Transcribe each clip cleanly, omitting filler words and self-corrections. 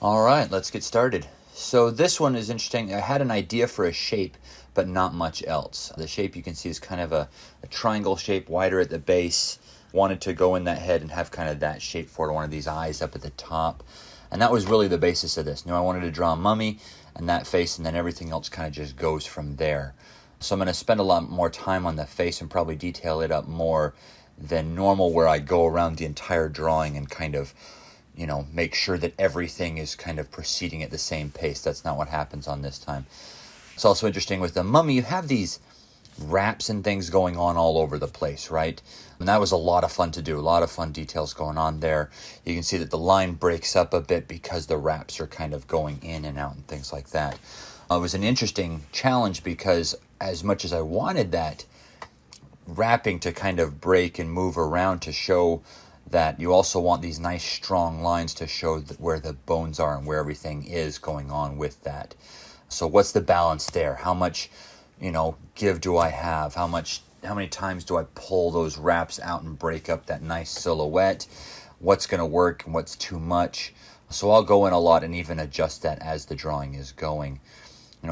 All right, let's get started. So this one is interesting. I had an idea for a shape, but not much else. The shape you can see is kind of a triangle shape, wider at the base. Wanted to go in that head and have kind of that shape for it, one of these eyes up at the top. And that was really the basis of this. I wanted to draw a mummy and that face, and then everything else kind of just goes from there. So I'm going to spend a lot more time on the face and probably detail it up more than normal, where I go around the entire drawing and kind of make sure that everything is kind of proceeding at the same pace. That's not what happens on this time. It's also interesting with the mummy, you have these wraps and things going on all over the place, right? And that was a lot of fun to do, a lot of fun details going on there. You can see that the line breaks up a bit because the wraps are kind of going in and out and things like that. It was an interesting challenge because as much as I wanted that wrapping to kind of break and move around to show that, you also want these nice strong lines to show where the bones are and where everything is going on with that. So what's the balance there? How much, give do I have? How many times do I pull those wraps out and break up that nice silhouette? What's going to work and what's too much? So I'll go in a lot and even adjust that as the drawing is going.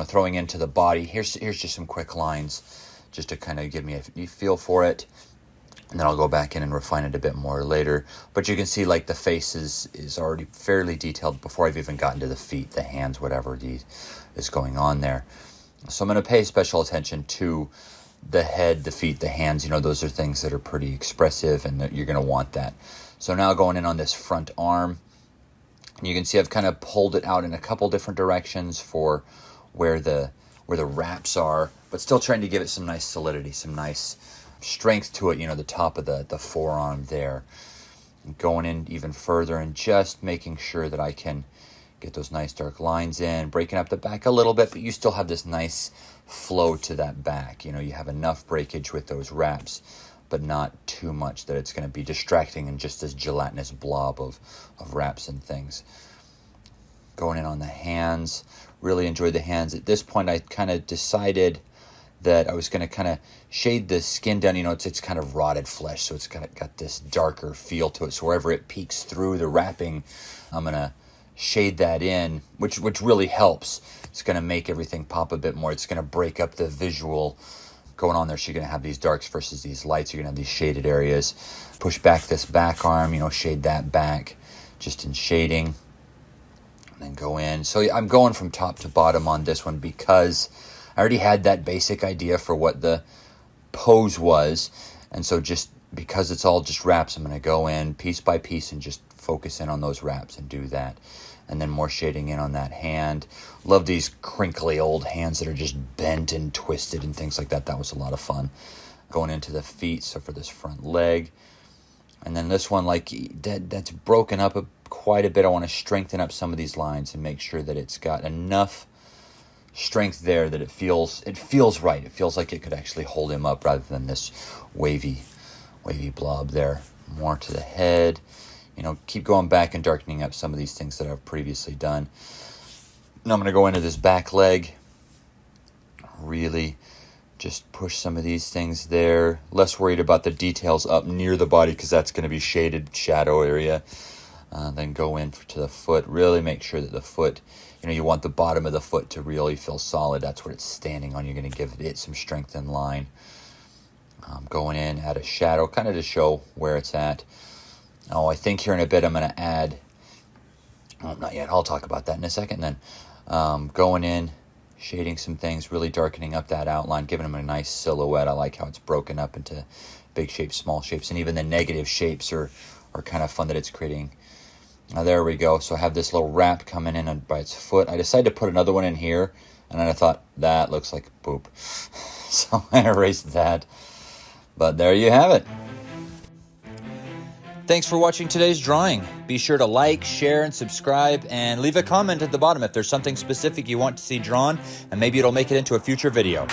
Throwing into the body, here's just some quick lines just to kind of give me a feel for it. And then I'll go back in and refine it a bit more later. But you can see like the face is already fairly detailed before I've even gotten to the feet, the hands, whatever is going on there. So I'm going to pay special attention to the head, the feet, the hands. Those are things that are pretty expressive and that you're going to want that. So now going in on this front arm, you can see I've kind of pulled it out in a couple different directions for where the wraps are, but still trying to give it some nice solidity, some nice strength to it, the top of the forearm there. Going in even further and just making sure that I can get those nice dark lines in, breaking up the back a little bit, but you still have this nice flow to that back. You have enough breakage with those wraps, but not too much that it's going to be distracting and just this gelatinous blob of wraps and things. Going in on the hands, really enjoyed the hands. At this point, I kind of decided that I was going to kind of shade the skin down. It's kind of rotted flesh, so it's got this darker feel to it. So wherever it peeks through the wrapping, I'm going to shade that in, which really helps. It's going to make everything pop a bit more. It's going to break up the visual going on there. So you're going to have these darks versus these lights. You're going to have these shaded areas. Push back this back arm, shade that back just in shading. And then go in. So I'm going from top to bottom on this one because I already had that basic idea for what the pose was. And so just because it's all just wraps, I'm going to go in piece by piece and just focus in on those wraps and do that. And then more shading in on that hand. Love these crinkly old hands that are just bent and twisted and things like that. That was a lot of fun. Going into the feet, so for this front leg. And then this one, like that's broken up quite a bit. I want to strengthen up some of these lines and make sure that it's got enough strength there that it feels right. It feels like it could actually hold him up rather than this wavy blob there. More to the head. Keep going back and darkening up some of these things that I've previously done. Now I'm going to go into this back leg. Really just push some of these things there. Less worried about the details up near the body because that's going to be shaded shadow area. Then go in to the foot. Really make sure that the foot, you want the bottom of the foot to really feel solid. That's what it's standing on. You're going to give it some strength in line. Going in, add a shadow, kind of to show where it's at. I think here in a bit I'm going to add, not yet, I'll talk about that in a second. Then going in, shading some things, really darkening up that outline, giving them a nice silhouette. I like how it's broken up into big shapes, small shapes, and even the negative shapes are kind of fun that it's creating. Now there we go. So I have this little wrap coming in by its foot. I decided to put another one in here, and then I thought, that looks like poop. So I erased that. But there you have it. Thanks for watching today's drawing. Be sure to like, share, and subscribe, and leave a comment at the bottom if there's something specific you want to see drawn, and maybe it'll make it into a future video.